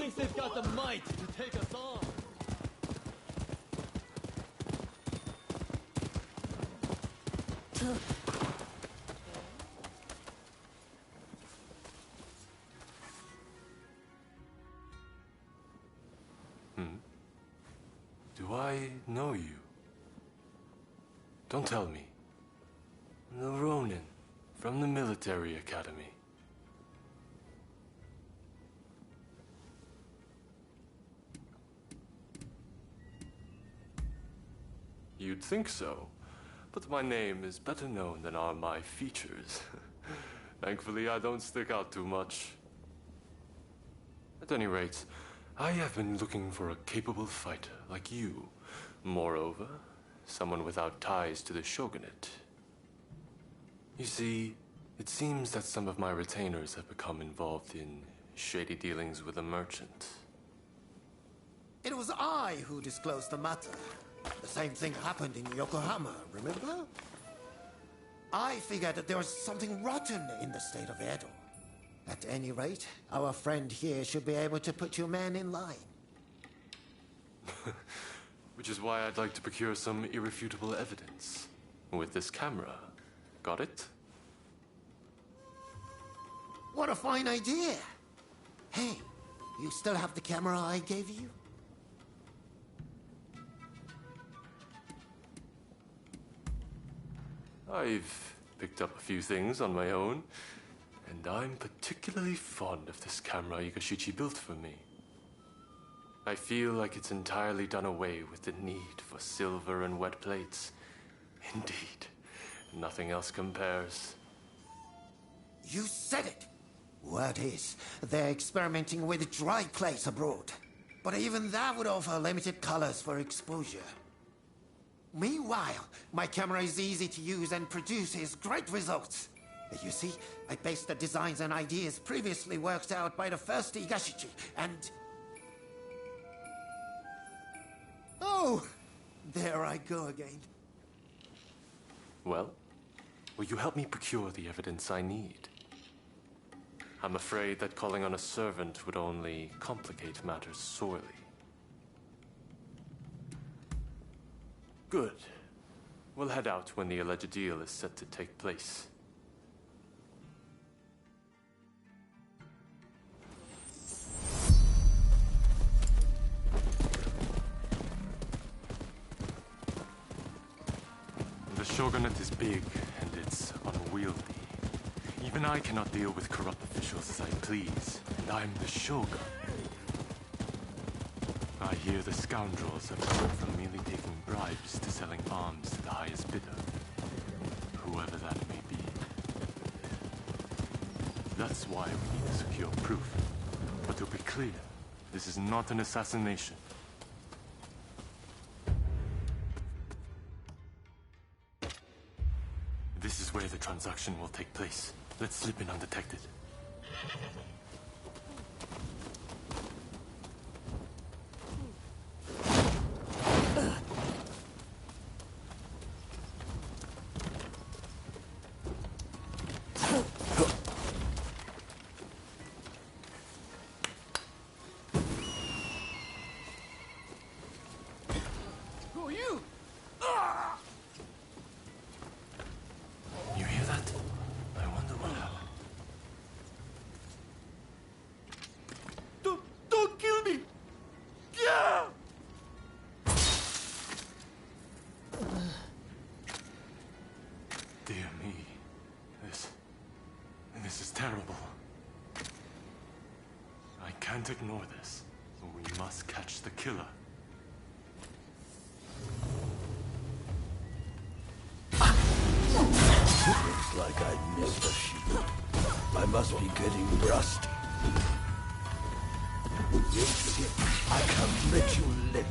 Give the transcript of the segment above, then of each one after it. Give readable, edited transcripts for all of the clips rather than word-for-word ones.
thinks they've got the might to take us on? Do I know you? Don't tell me. The Ronin from the military academy. You'd think so, but my name is better known than are my features. Thankfully, I don't stick out too much. At any rate, I have been looking for a capable fighter like you. Moreover, someone without ties to the shogunate. You see, it seems that some of my retainers have become involved in shady dealings with a merchant. It was I who disclosed the matter. The same thing happened in Yokohama, remember? I figured that there was something rotten in the state of Edo. At any rate, our friend here should be able to put your man in line. Which is why I'd like to procure some irrefutable evidence. With this camera. Got it? What a fine idea! Hey, you still have the camera I gave you? I've picked up a few things on my own, and I'm particularly fond of this camera Igashichi built for me. I feel like it's entirely done away with the need for silver and wet plates. Indeed, nothing else compares. You said it! Word is, they're experimenting with dry plates abroad. But even that would offer limited colors for exposure. Meanwhile, my camera is easy to use and produces great results. You see, I based the designs and ideas previously worked out by the first Igashichi, and... Oh! There I go again. Well, will you help me procure the evidence I need? I'm afraid that calling on a servant would only complicate matters sorely. Good. We'll head out when the alleged deal is set to take place. The shogunate is big, and it's unwieldy. Even I cannot deal with corrupt officials as I please, and I'm the shogun. I hear the scoundrels have gone from merely taking bribes to selling arms to the highest bidder, whoever that may be. That's why we need to secure proof. But to be clear, this is not an assassination. This is where the transaction will take place. Let's slip in undetected. This is terrible. I can't ignore this. We must catch the killer. Looks like I missed a sheep. I must be getting rusty. I can let you live.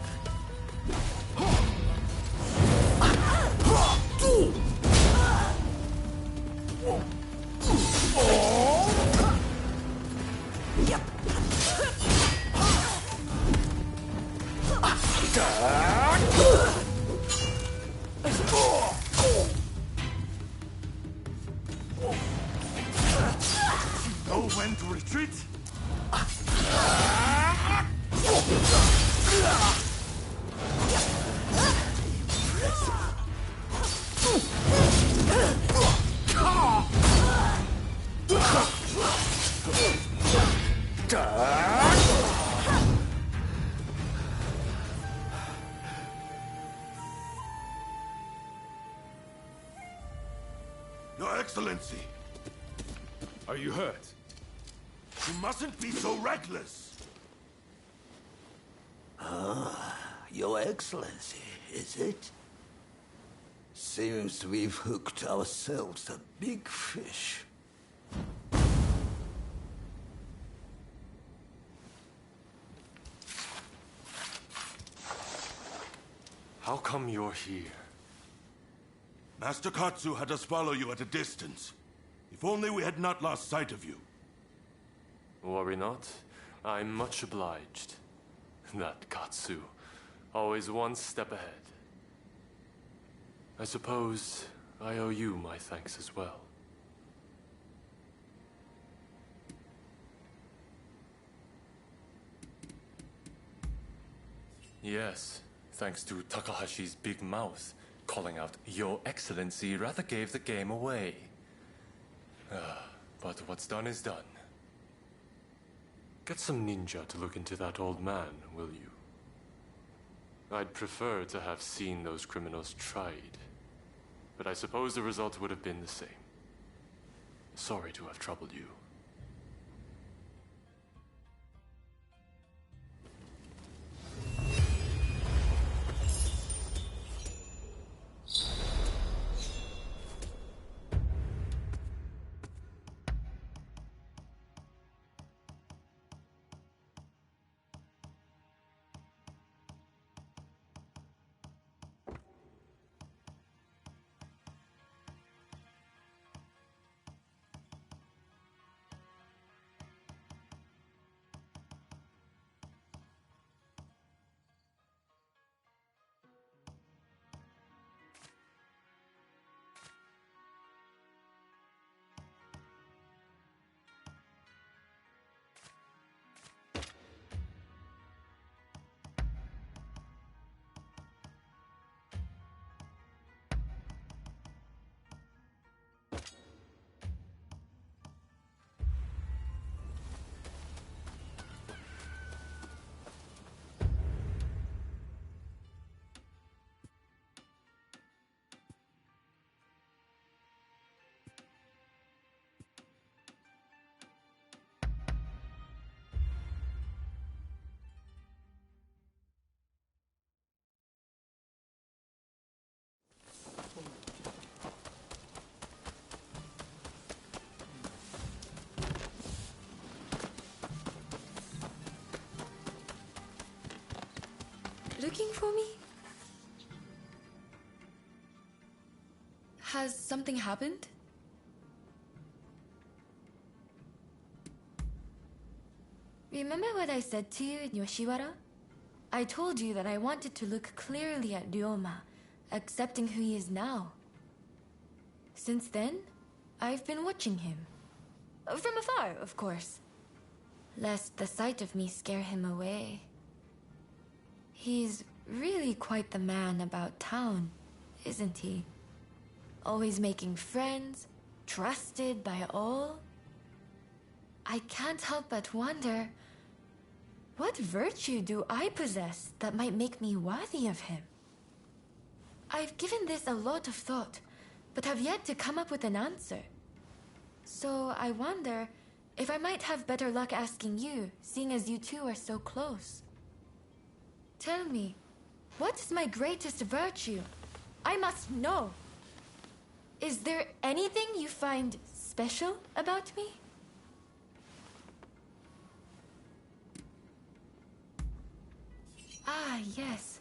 Know when to retreat? Your Excellency! Are you hurt? You mustn't be so reckless! Your Excellency, is it? Seems we've hooked ourselves a big fish. How come you're here? Master Katsu had us follow you at a distance. If only we had not lost sight of you. Worry not. I'm much obliged. That Katsu. Always one step ahead. I suppose I owe you my thanks as well. Yes, thanks to Takahashi's big mouth, calling out Your Excellency rather gave the game away. But what's done is done. Get some ninja to look into that old man, will you? I'd prefer to have seen those criminals tried, but I suppose the result would have been the same. Sorry to have troubled you. Looking for me? Has something happened? Remember what I said to you in Yoshiwara? I told you that I wanted to look clearly at Ryoma, accepting who he is now. Since then, I've been watching him. From afar, of course. Lest the sight of me scare him away. He's really quite the man about town, isn't he? Always making friends, trusted by all. I can't help but wonder, what virtue do I possess that might make me worthy of him? I've given this a lot of thought, but have yet to come up with an answer. So I wonder if I might have better luck asking you, seeing as you two are so close. Tell me, what is my greatest virtue? I must know. Is there anything you find special about me? Ah, yes.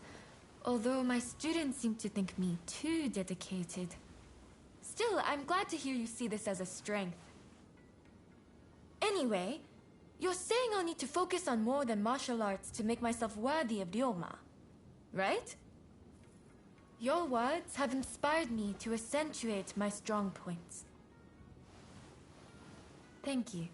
Although my students seem to think me too dedicated. Still, I'm glad to hear you see this as a strength. Anyway, you're saying I'll need to focus on more than martial arts to make myself worthy of Ryoma, right? Your words have inspired me to accentuate my strong points. Thank you.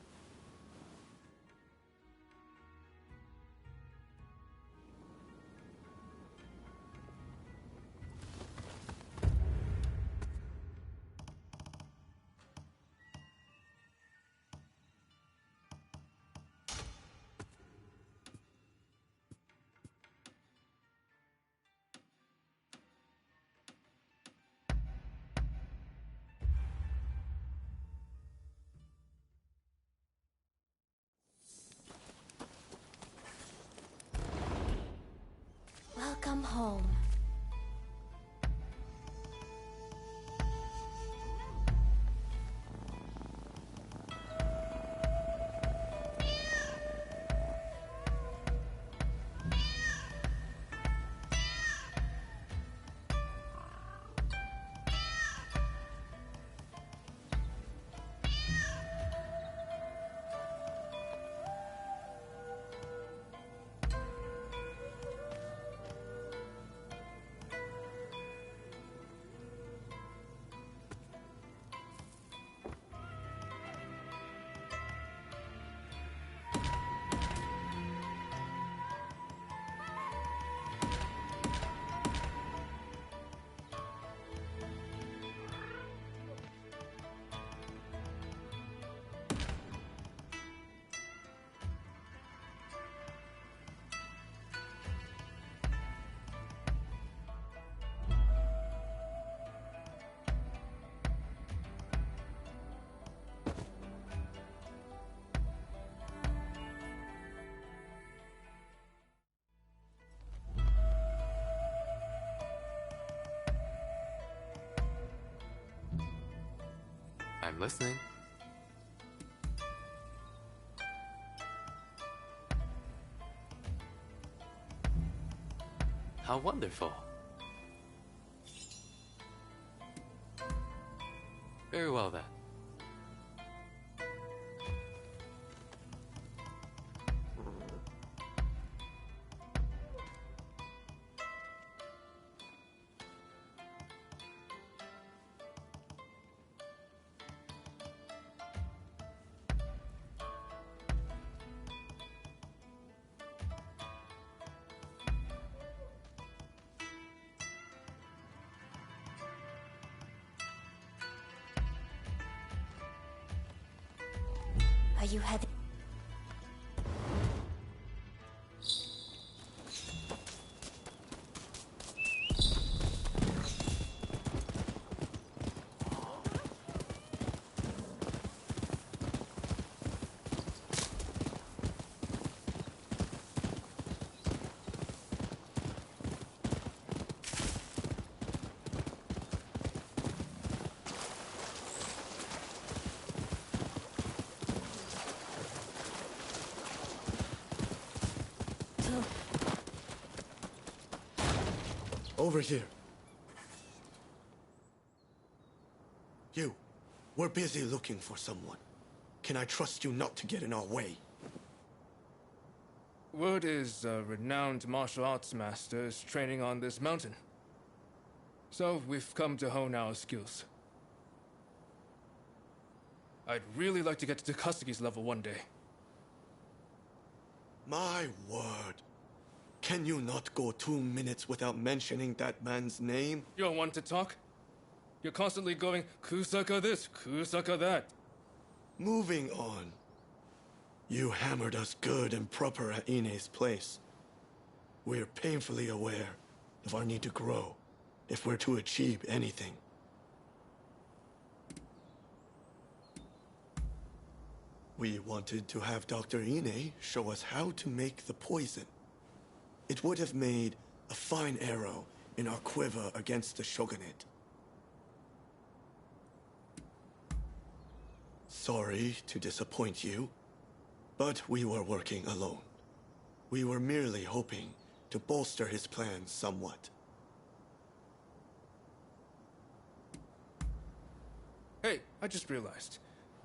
Welcome home. I'm listening. How wonderful. Very well then. Are you heading? Over here. You. We're busy looking for someone. Can I trust you not to get in our way? Word is a renowned martial arts master is training on this mountain. So we've come to hone our skills. I'd really like to get to Takasaki's level one day. My word. Can you not go 2 minutes without mentioning that man's name? You don't want to talk? You're constantly going, Kusaka this, Kusaka that. Moving on. You hammered us good and proper at Ine's place. We're painfully aware of our need to grow if we're to achieve anything. We wanted to have Dr. Ine show us how to make the poison. It would have made a fine arrow in our quiver against the shogunate. Sorry to disappoint you, but we were working alone. We were merely hoping to bolster his plans somewhat. Hey, I just realized.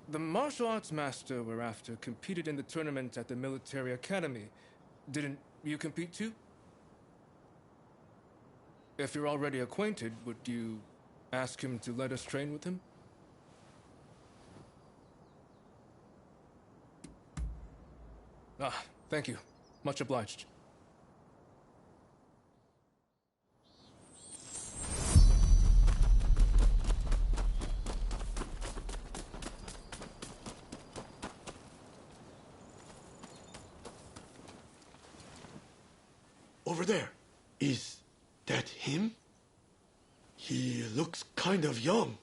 The martial arts master we're after competed in the tournament at the military academy. Didn't you compete too? If you're already acquainted, would you ask him to let us train with him? Ah, thank you. Much obliged. Over there. Is that him? He looks kind of young.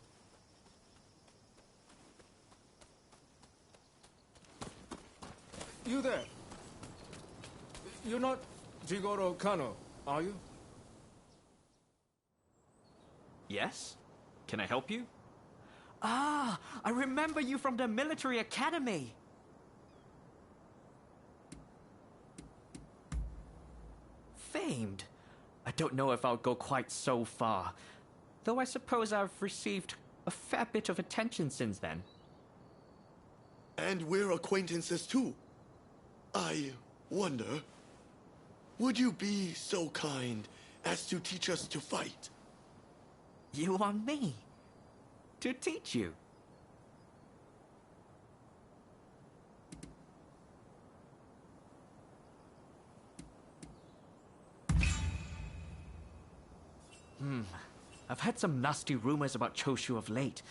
You there. You're not Jigoro Kano, are you? Yes? Can I help you? Ah, I remember you from the military academy. Famed. I don't know if I'll go quite so far, though I suppose I've received a fair bit of attention since then. And we're acquaintances too. I wonder, would you be so kind as to teach us to fight? You want me to teach you? I've heard some nasty rumors about Choshu of late,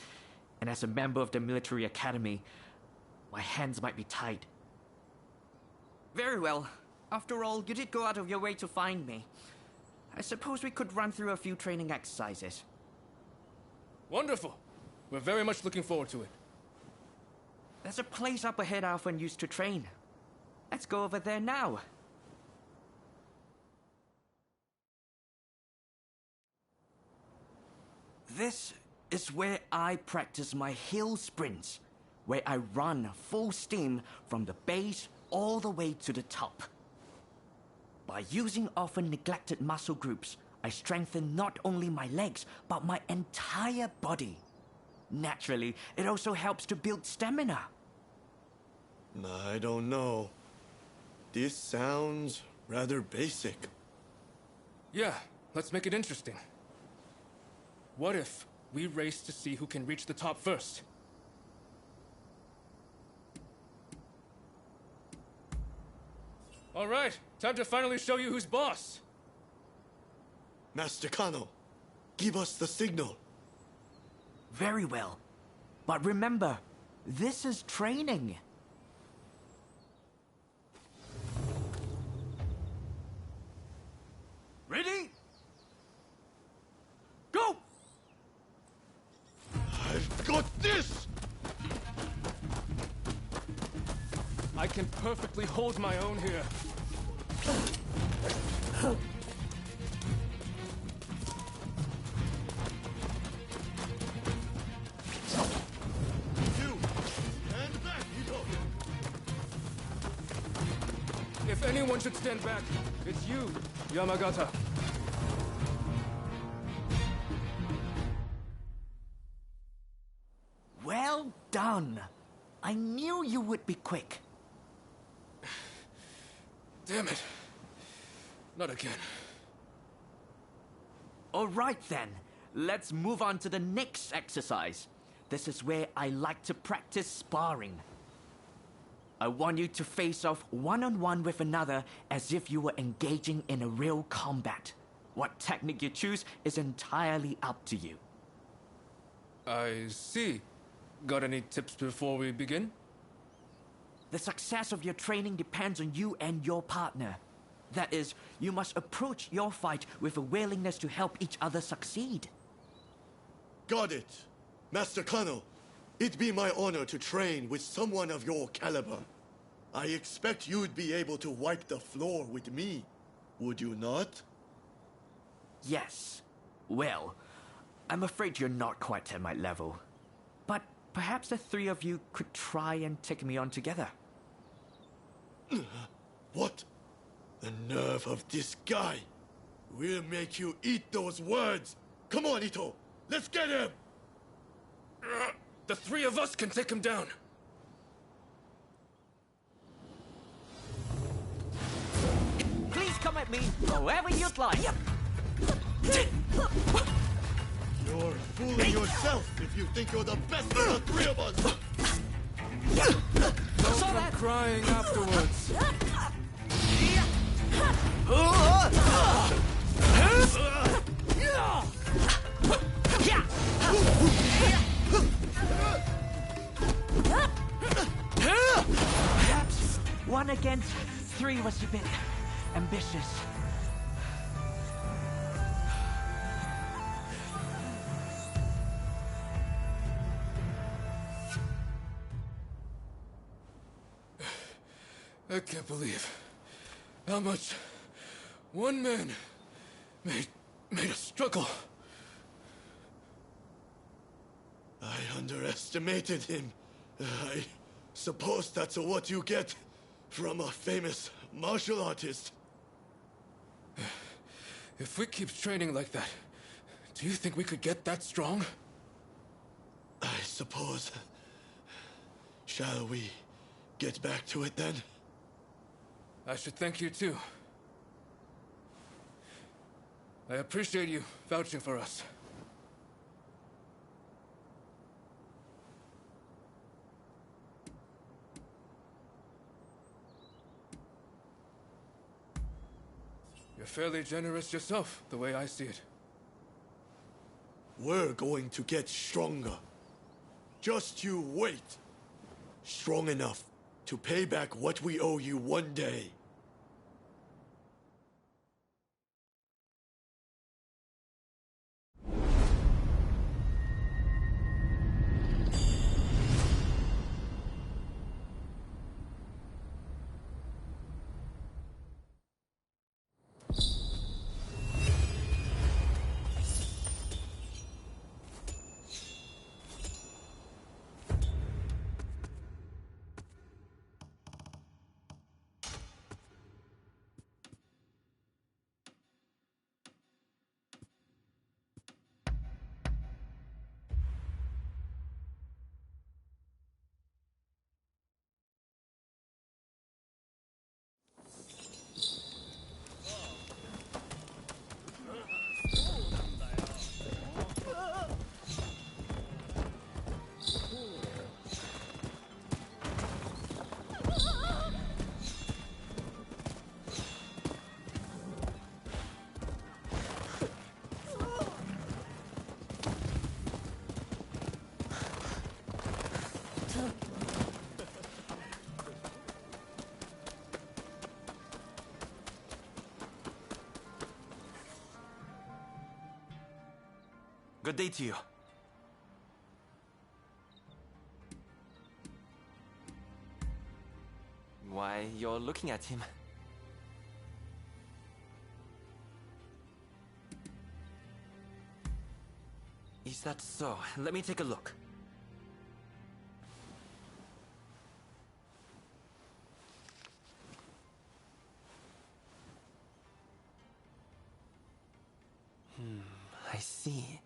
and as a member of the military academy, my hands might be tied. Very well. After all, you did go out of your way to find me. I suppose we could run through a few training exercises. Wonderful. We're very much looking forward to it. There's a place up ahead I often used to train. Let's go over there now. This is where I practice my hill sprints, where I run full steam from the base all the way to the top. By using often neglected muscle groups, I strengthen not only my legs, but my entire body. Naturally, it also helps to build stamina. I don't know. This sounds rather basic. Yeah, let's make it interesting. What if we race to see who can reach the top first? All right, time to finally show you who's boss. Master Kano, give us the signal. Very well. But remember, this is training. Ready? Go! I've got this! I can perfectly hold my own here. You! Stand back, Ito! If anyone should stand back, it's you, Yamagata. Well done. I knew you would be quick. Damn it. Not again. All right then, let's move on to the next exercise. This is where I like to practice sparring. I want you to face off one-on-one with another as if you were engaging in a real combat. What technique you choose is entirely up to you. I see. Got any tips before we begin? The success of your training depends on you and your partner. That is, you must approach your fight with a willingness to help each other succeed. Got it. Master Kano, it'd be my honor to train with someone of your caliber. I expect you'd be able to wipe the floor with me, would you not? Yes. Well, I'm afraid you're not quite at my level. But perhaps the three of you could try and take me on together. What? The nerve of this guy! We'll make you eat those words! Come on, Ito! Let's get him! The three of us can take him down. Please come at me however you'd like. You're fooling yourself if you think you're the best of the three of us! Don't come crying afterwards. Perhaps 1 against 3 was a bit ambitious. I can't believe how much one man made us struggle. I underestimated him. I suppose that's what you get from a famous martial artist. If we keep training like that, do you think we could get that strong? I suppose. Shall we get back to it then? I should thank you too. I appreciate you vouching for us. You're fairly generous yourself, the way I see it. We're going to get stronger. Just you wait. Strong enough to pay back what we owe you one day. Good day to you. Why, you're looking at him. Is that so? Let me take a look. I see.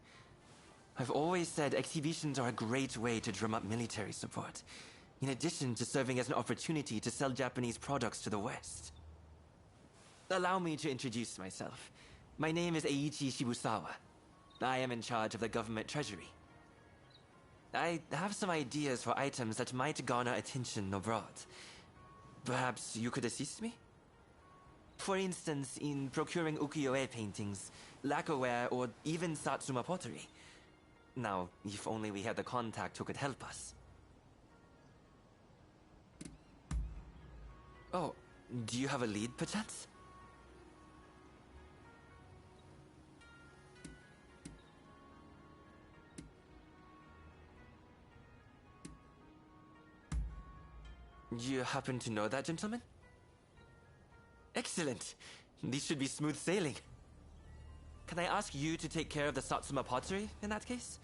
I've always said exhibitions are a great way to drum up military support, in addition to serving as an opportunity to sell Japanese products to the West. Allow me to introduce myself. My name is Eiichi Shibusawa. I am in charge of the government treasury. I have some ideas for items that might garner attention abroad. Perhaps you could assist me? For instance, in procuring ukiyo-e paintings, lacquerware, or even Satsuma pottery. Now, if only we had the contact who could help us. Oh, do you have a lead, perchance? You happen to know that gentleman? Excellent. This should be smooth sailing. Can I ask you to take care of the Satsuma pottery, in that case?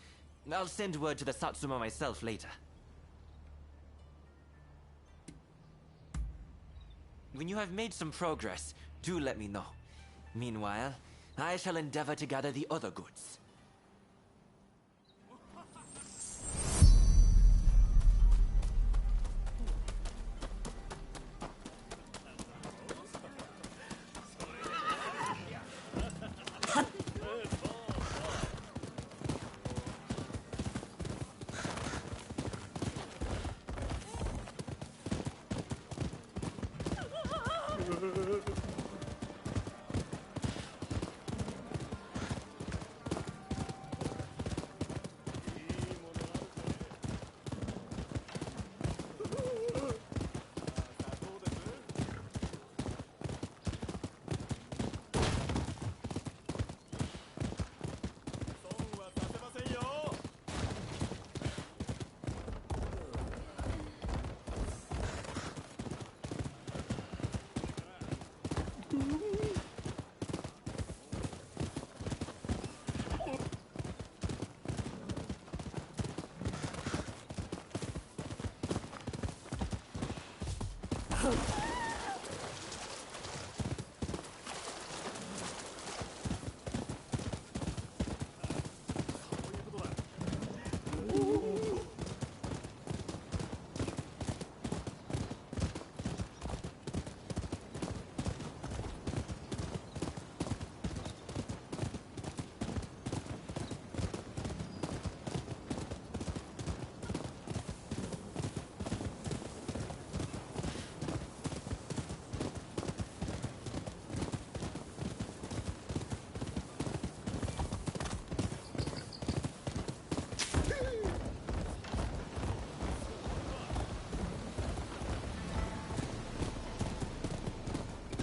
I'll send word to the Satsuma myself later. When you have made some progress, do let me know. Meanwhile, I shall endeavor to gather the other goods.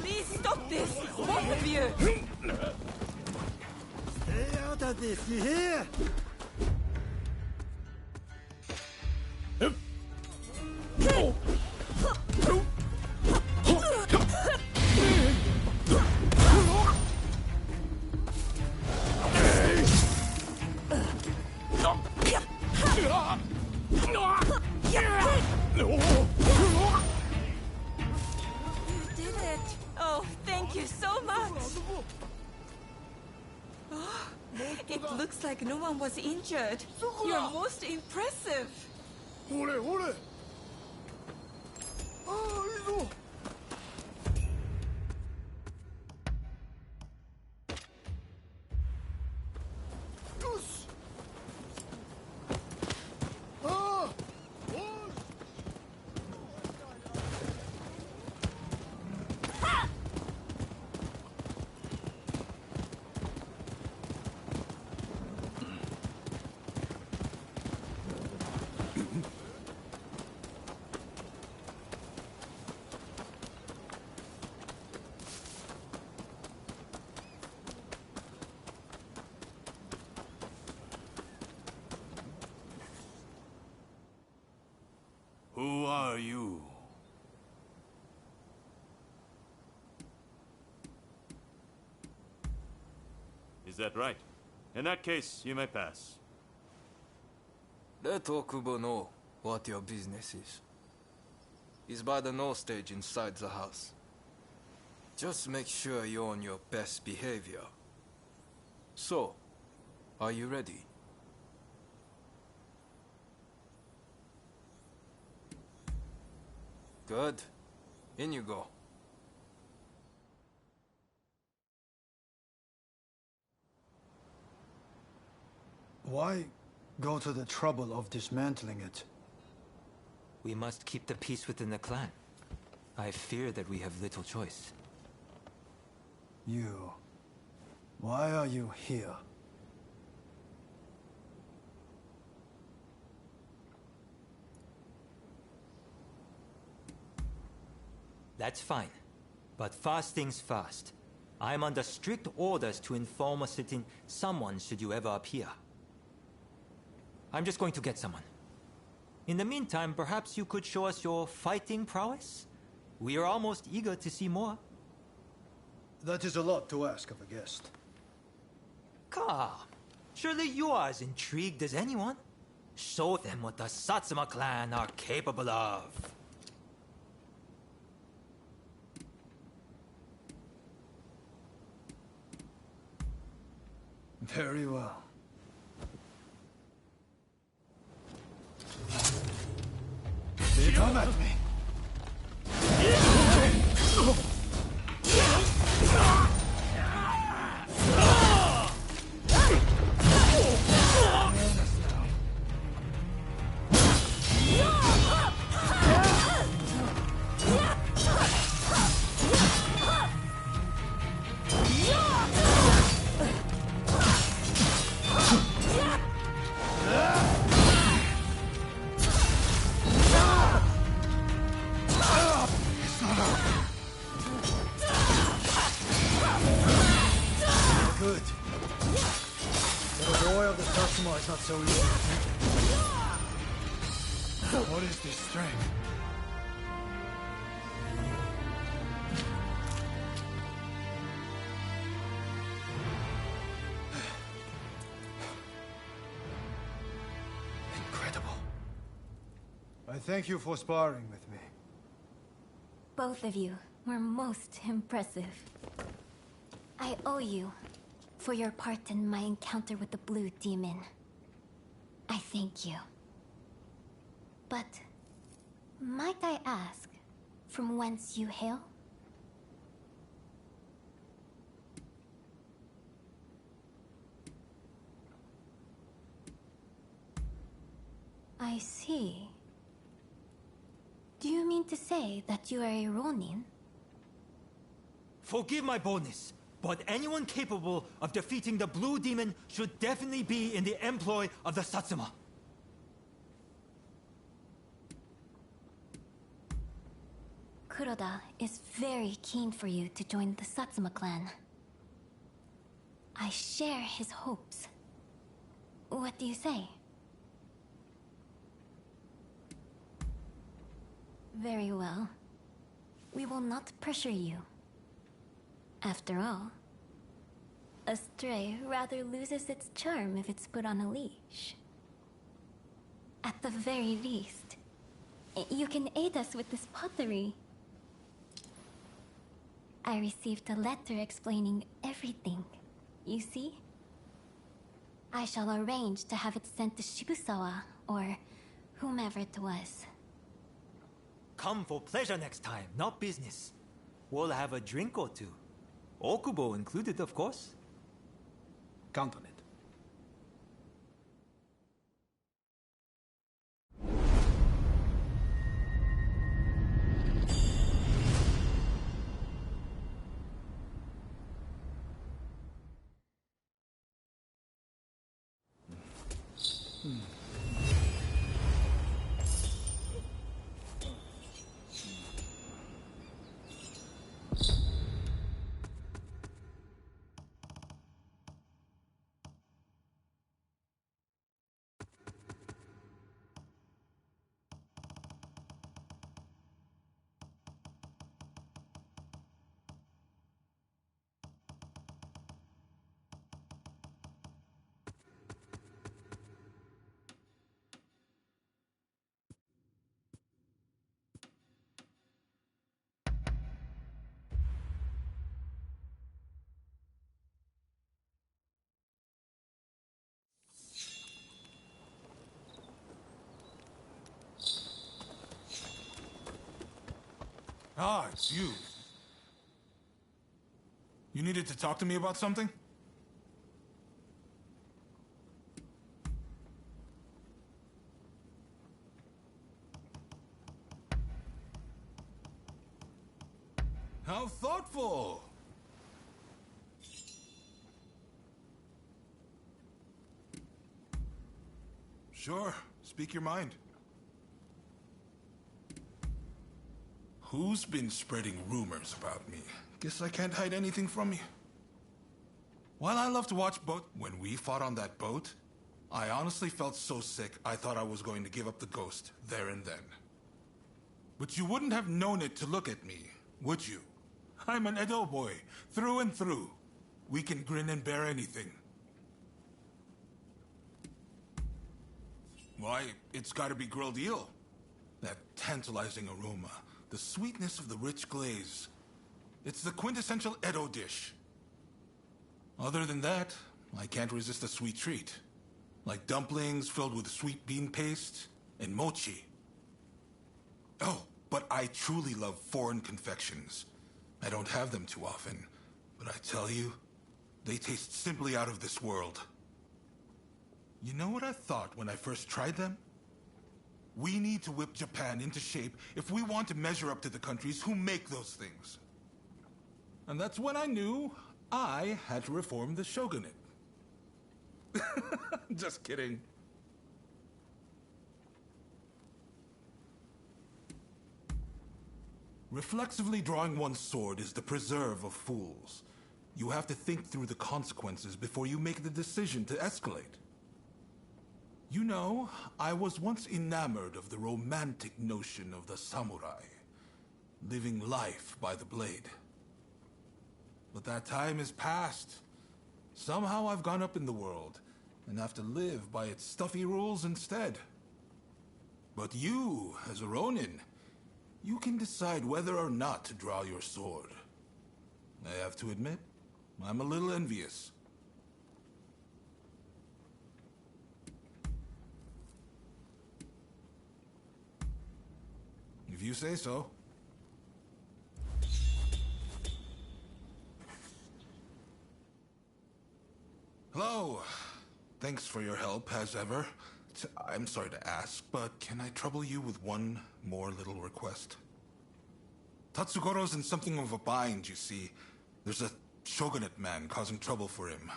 Please stop this! Both of you! Stay out of this, you hear? You did it! Oh, thank you so much! Oh, it looks like no one was injured. You're most impressive! ほれほれああいいぞ Who are you? Is that right? In that case, you may pass. Let Okubo know what your business is. He's by the no stage inside the house. Just make sure you're on your best behavior. So, are you ready? Good. In you go. Why go to the trouble of dismantling it? We must keep the peace within the clan. I fear that we have little choice. You... Why are you here? That's fine. But first things first. I'm under strict orders to inform a certain someone should you ever appear. I'm just going to get someone. In the meantime, perhaps you could show us your fighting prowess? We are almost eager to see more. That is a lot to ask of a guest. Come. Surely you are as intrigued as anyone. Show them what the Satsuma clan are capable of. Very well. They come at me. Good. But a boy of the Satsuma is not so easy to take. What is this strength? Incredible. I thank you for sparring with me. Both of you were most impressive. I owe you for your part in my encounter with the Blue Demon. I thank you. But might I ask from whence you hail? I see. Do you mean to say that you are a Ronin? Forgive my boldness, but anyone capable of defeating the Blue Demon should definitely be in the employ of the Satsuma. Kuroda is very keen for you to join the Satsuma clan. I share his hopes. What do you say? Very well. We will not pressure you. After all, a stray rather loses its charm if it's put on a leash. At the very least, you can aid us with this pottery. I received a letter explaining everything, you see? I shall arrange to have it sent to Shibusawa, or whomever it was. Come for pleasure next time, not business. We'll have a drink or two. Okubo included, of course. Count on it. Ah, it's you. You needed to talk to me about something? How thoughtful! Sure, speak your mind. Who's been spreading rumors about me? Guess I can't hide anything from you. While I love to watch when we fought on that boat, I honestly felt so sick I thought I was going to give up the ghost there and then. But you wouldn't have known it to look at me, would you? I'm an Edo boy, through and through. We can grin and bear anything. Why, it's gotta be grilled eel. That tantalizing aroma. The sweetness of the rich glaze. It's the quintessential Edo dish. Other than that, I can't resist a sweet treat. Like dumplings filled with sweet bean paste and mochi. Oh, but I truly love foreign confections. I don't have them too often, but I tell you, they taste simply out of this world. You know what I thought when I first tried them? We need to whip Japan into shape if we want to measure up to the countries who make those things. And that's when I knew I had to reform the shogunate. Just kidding. Reflexively drawing one's sword is the preserve of fools. You have to think through the consequences before you make the decision to escalate. You know, I was once enamored of the romantic notion of the samurai, living life by the blade. But that time is past. Somehow I've gone up in the world, and have to live by its stuffy rules instead. But you, as a Ronin, You can decide whether or not to draw your sword. I have to admit, I'm a little envious. If you say so. Hello. Thanks for your help, as ever. I'm sorry to ask, but can I trouble you with one more little request? Tatsugoro's in something of a bind, you see. There's a shogunate man causing trouble for him.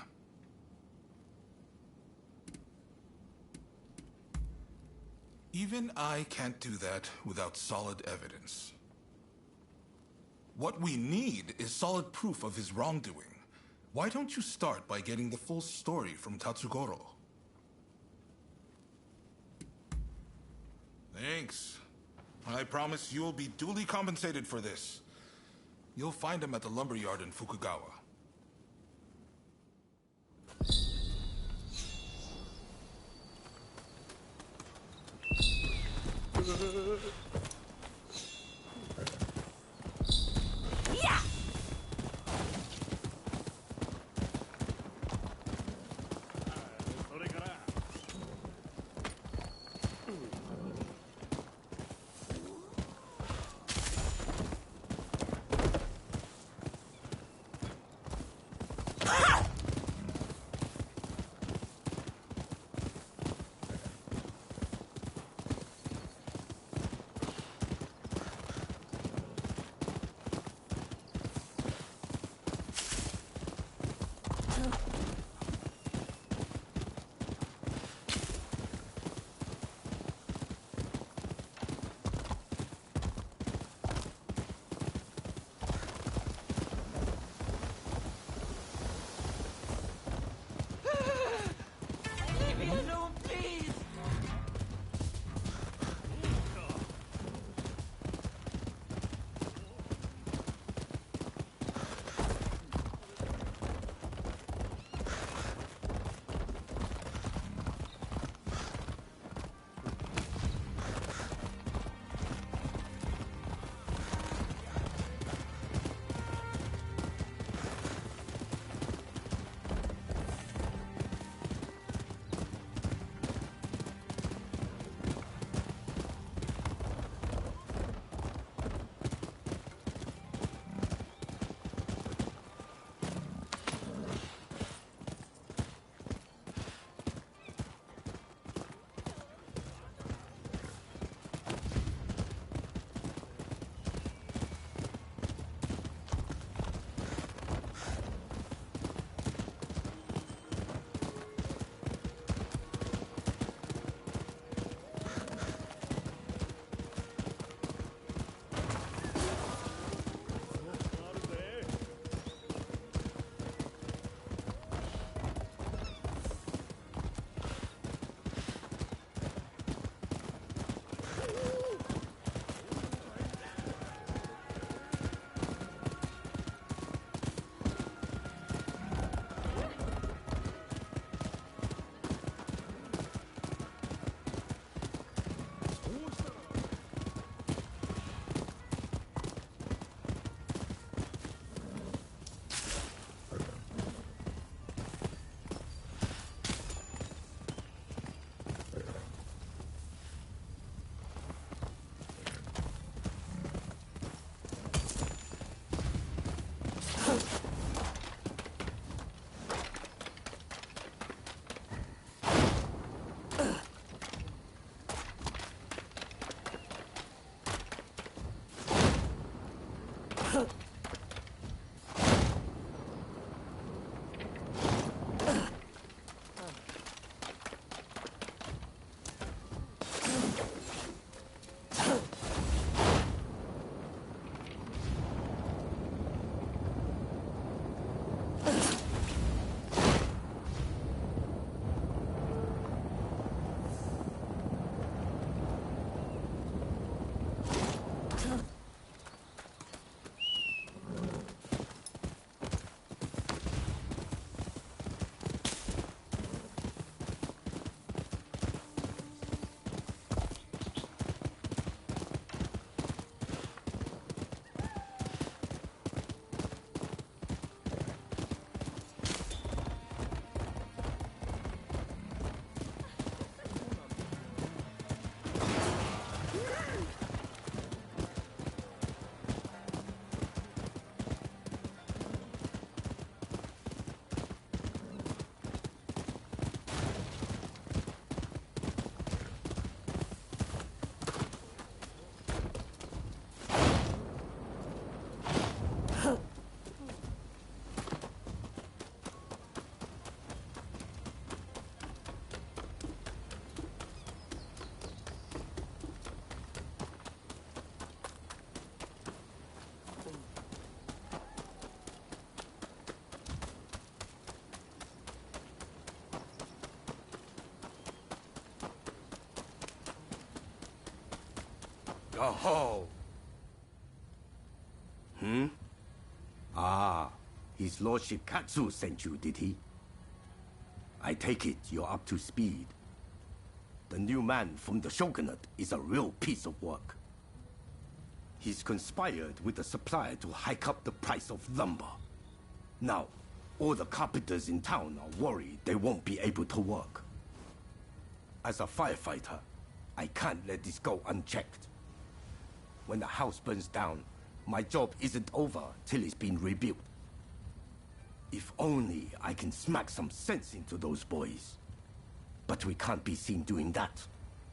Even I can't do that without solid evidence. What we need is solid proof of his wrongdoing. Why don't you start by getting the full story from Tatsugoro? Thanks. I promise you'll be duly compensated for this. You'll find him at the lumberyard in Fukugawa. Yeah! Leave me alone, please! Ho-ho! Ah, His Lordship Katsu sent you, did he? I take it you're up to speed. The new man from the Shogunate is a real piece of work. He's conspired with the supplier to hike up the price of lumber. Now, all the carpenters in town are worried they won't be able to work. As a firefighter, I can't let this go unchecked. When the house burns down, my job isn't over till it's been rebuilt. If only I can smack some sense into those boys. But we can't be seen doing that.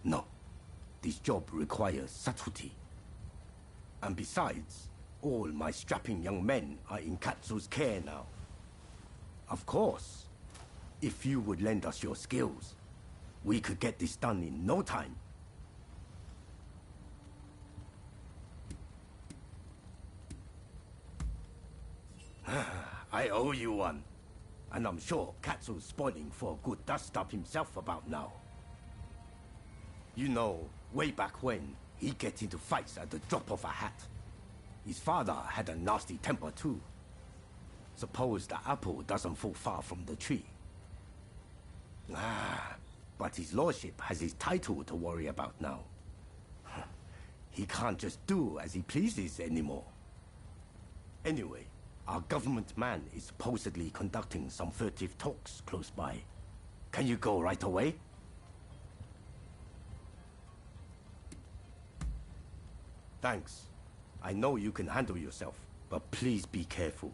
No. This job requires subtlety. And besides, all my strapping young men are in Katsu's care now. Of course, if you would lend us your skills, we could get this done in no time. I owe you one. And I'm sure Katsu's spoiling for a good dust-up himself about now. You know, way back when, he'd get into fights at the drop of a hat. His father had a nasty temper too. Suppose the apple doesn't fall far from the tree. But his lordship has his title to worry about now. He can't just do as he pleases anymore. Anyway, our government man is supposedly conducting some furtive talks close by. Can you go right away? Thanks. I know you can handle yourself, but please be careful.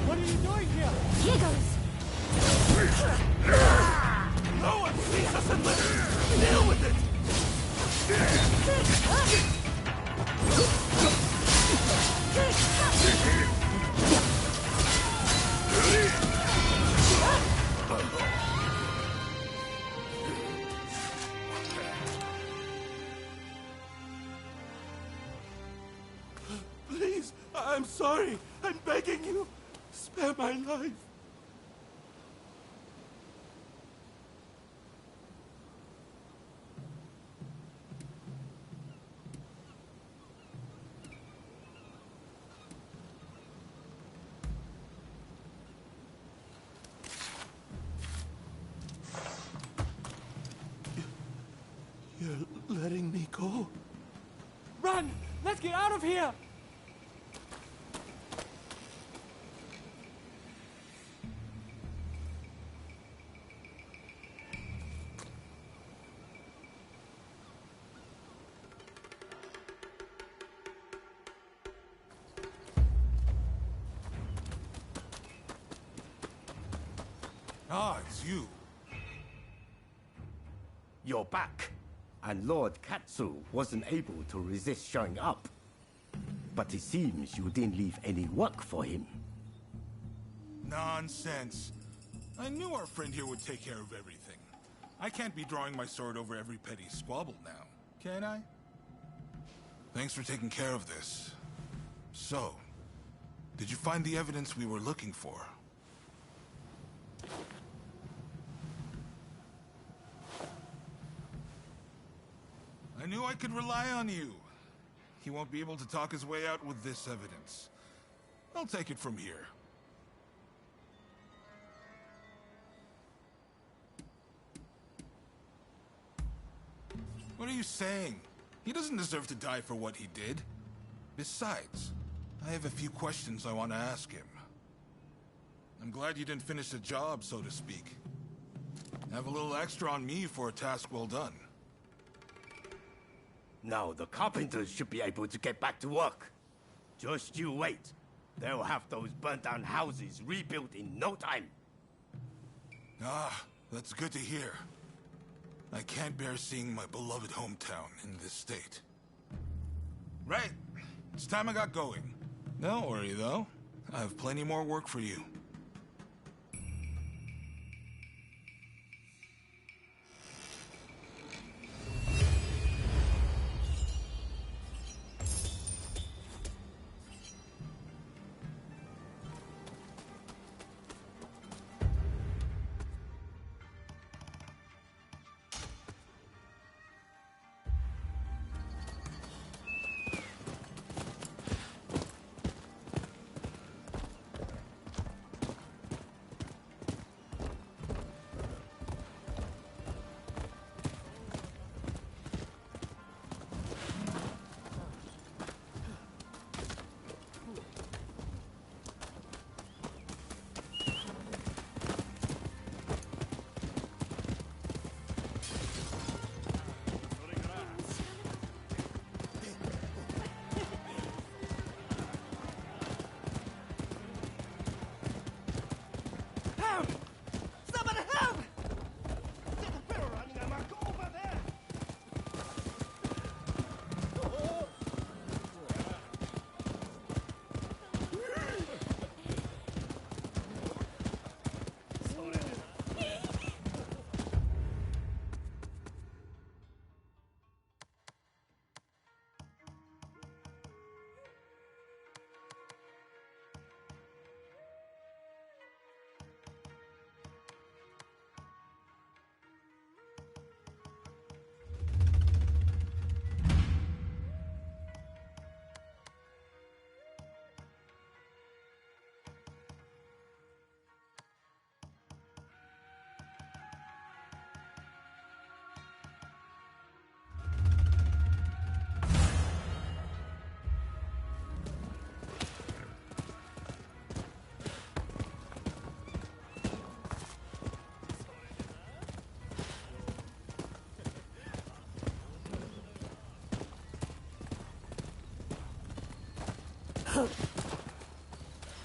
What are you doing here? Here goes. No one sees us and let's deal with it! Please, I'm sorry. I'm begging you. Spare my life. You're letting me go? Run! Let's get out of here! Ah, it's you. You're back. And Lord Katsu wasn't able to resist showing up. But it seems you didn't leave any work for him. Nonsense. I knew our friend here would take care of everything. I can't be drawing my sword over every petty squabble now, can I? Thanks for taking care of this. So, did you find the evidence we were looking for? I knew I could rely on you. He won't be able to talk his way out with this evidence. I'll take it from here. What are you saying? He doesn't deserve to die for what he did. Besides, I have a few questions I want to ask him. I'm glad you didn't finish the job, so to speak. Have a little extra on me for a task well done. Now the carpenters should be able to get back to work. Just you wait. They'll have those burnt-down houses rebuilt in no time. Ah, that's good to hear. I can't bear seeing my beloved hometown in this state. Right. It's time I got going. Don't worry, though. I have plenty more work for you.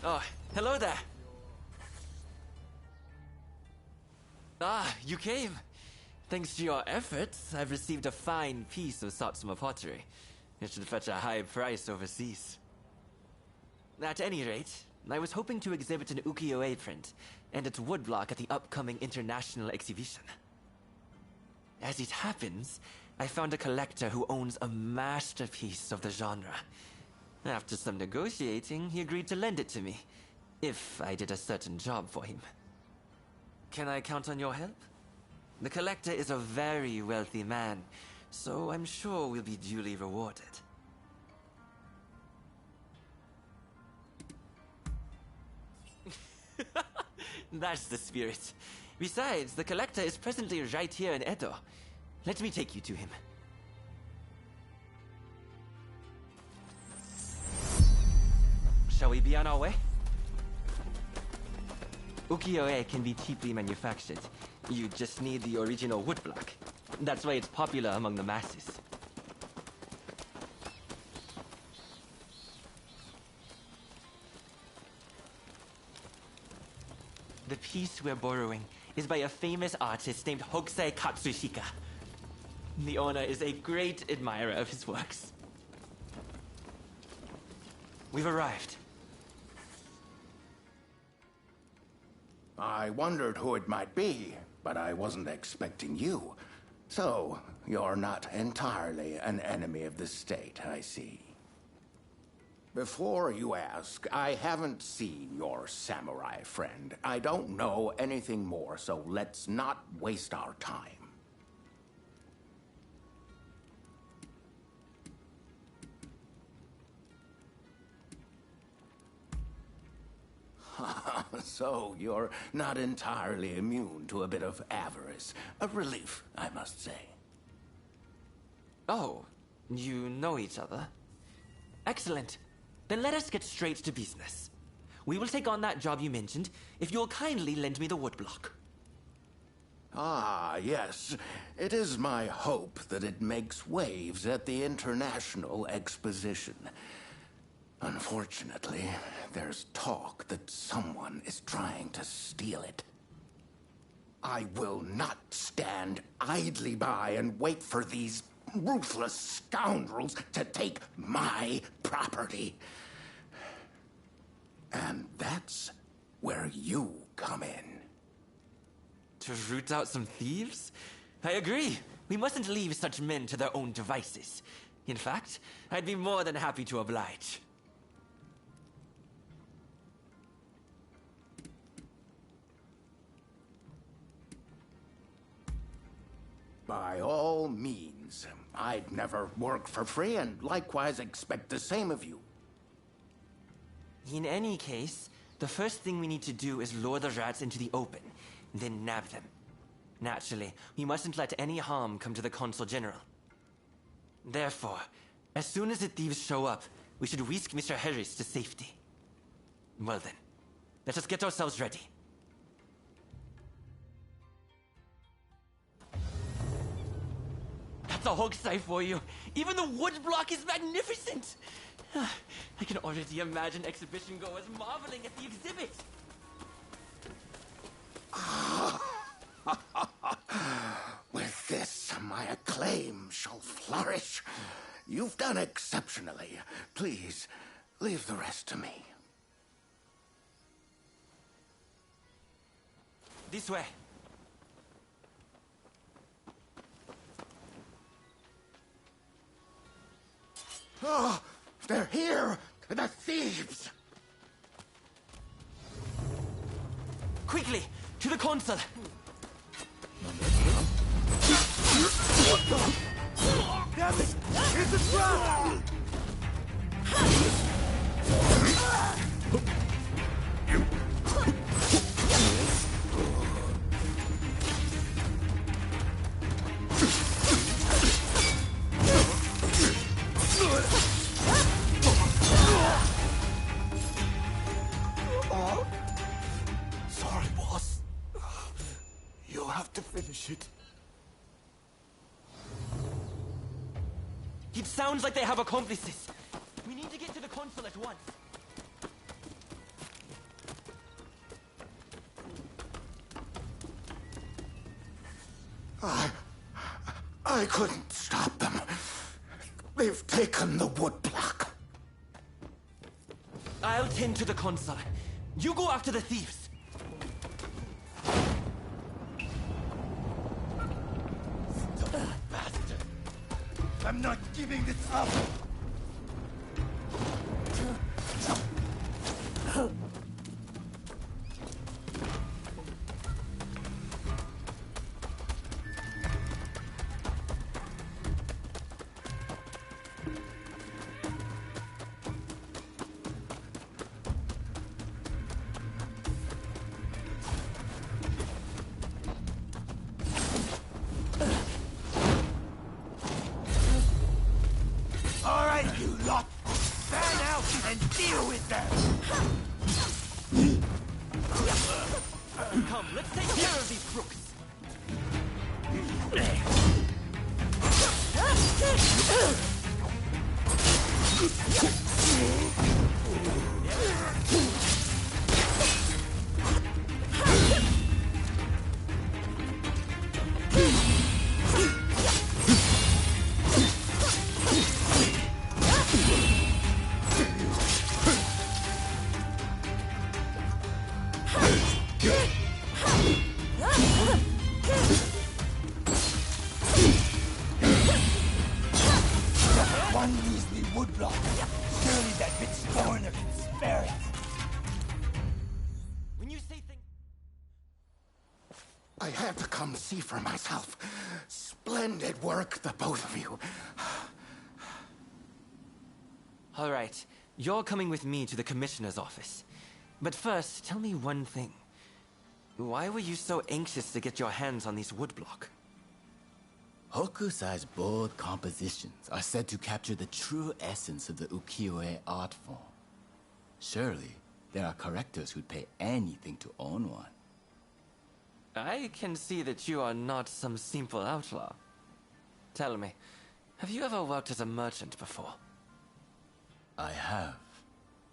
Oh, hello there. Ah, you came. Thanks to your efforts, I've received a fine piece of Satsuma pottery. It should fetch a high price overseas. At any rate, I was hoping to exhibit an ukiyo-e print and its woodblock at the upcoming international exhibition. As it happens, I found a collector who owns a masterpiece of the genre. After some negotiating, he agreed to lend it to me, if I did a certain job for him. Can I count on your help? The collector is a very wealthy man, so I'm sure we'll be duly rewarded. That's the spirit. Besides, the collector is presently right here in Edo. Let me take you to him. Shall we be on our way? Ukiyo-e can be cheaply manufactured. You just need the original woodblock. That's why it's popular among the masses. The piece we're borrowing is by a famous artist named Hokusai Katsushika. The owner is a great admirer of his works. We've arrived. I wondered who it might be, but I wasn't expecting you. So, you're not entirely an enemy of the state, I see. Before you ask, I haven't seen your samurai friend. I don't know anything more, so let's not waste our time. So, you're not entirely immune to a bit of avarice. A relief, I must say. Oh, you know each other? Excellent. Then let us get straight to business. We will take on that job you mentioned, if you'll kindly lend me the woodblock. Ah, yes. It is my hope that it makes waves at the International Exposition. Unfortunately, there's talk that someone is trying to steal it. I will not stand idly by and wait for these ruthless scoundrels to take my property. And that's where you come in. To root out some thieves? I agree. We mustn't leave such men to their own devices. In fact, I'd be more than happy to oblige. By all means. I'd never work for free and likewise expect the same of you. In any case, the first thing we need to do is lure the rats into the open, then nab them. Naturally, we mustn't let any harm come to the Consul General. Therefore, as soon as the thieves show up, we should whisk Mr. Harris to safety. Well then, let us get ourselves ready. That's a Hokusai for you. Even the woodblock is magnificent. I can already imagine exhibition goers marveling at the exhibit. With this, my acclaim shall flourish. You've done exceptionally. Please, leave the rest to me. This way. Oh, they're here! The thieves! Quickly, to the consul! Damn it! It's a trap! Sorry, boss. You'll have to finish it. It sounds like they have accomplices. We need to get to the consul at once. I couldn't stop them. They've taken the woodblock. I'll tend to the console. You go after the thieves. Bastard. I'm not giving this up. All right, you lot. Fan out and deal with them. Come, let's take care of these crooks. One measly woodblock. Surely that bitch foreigner can spare it. When you say things... I had to come see for myself. Splendid work, the both of you. All right, you're coming with me to the commissioner's office. But first, tell me one thing. Why were you so anxious to get your hands on these woodblock? Hokusai's bold compositions are said to capture the true essence of the ukiyo-e art form. Surely, there are collectors who'd pay anything to own one. I can see that you are not some simple outlaw. Tell me, have you ever worked as a merchant before? I have.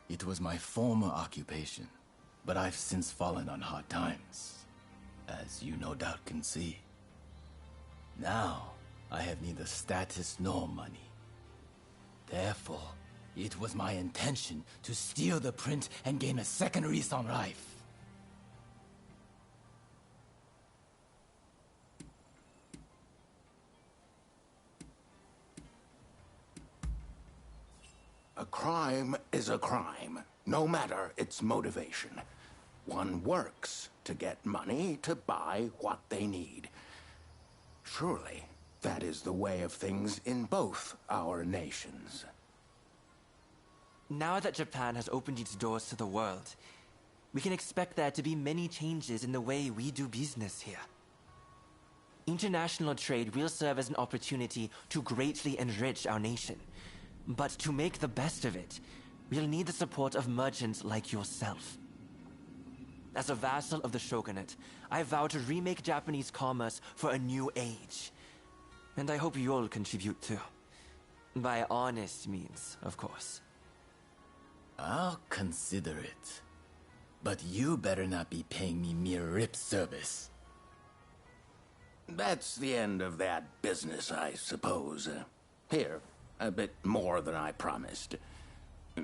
It was my former occupation, but I've since fallen on hard times, as you no doubt can see. Now, I have neither status nor money. Therefore, it was my intention to steal the print and gain a second lease on life. A crime is a crime, no matter its motivation. One works to get money to buy what they need. Surely, that is the way of things in both our nations. Now that Japan has opened its doors to the world, we can expect there to be many changes in the way we do business here. International trade will serve as an opportunity to greatly enrich our nation. But to make the best of it, we'll need the support of merchants like yourself. As a vassal of the shogunate, I vow to remake Japanese commerce for a new age. And I hope you'll contribute too. By honest means, of course. I'll consider it. But you better not be paying me mere lip service. That's the end of that business, I suppose. Here, a bit more than I promised.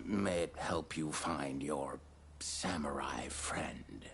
May it help you find your samurai friend.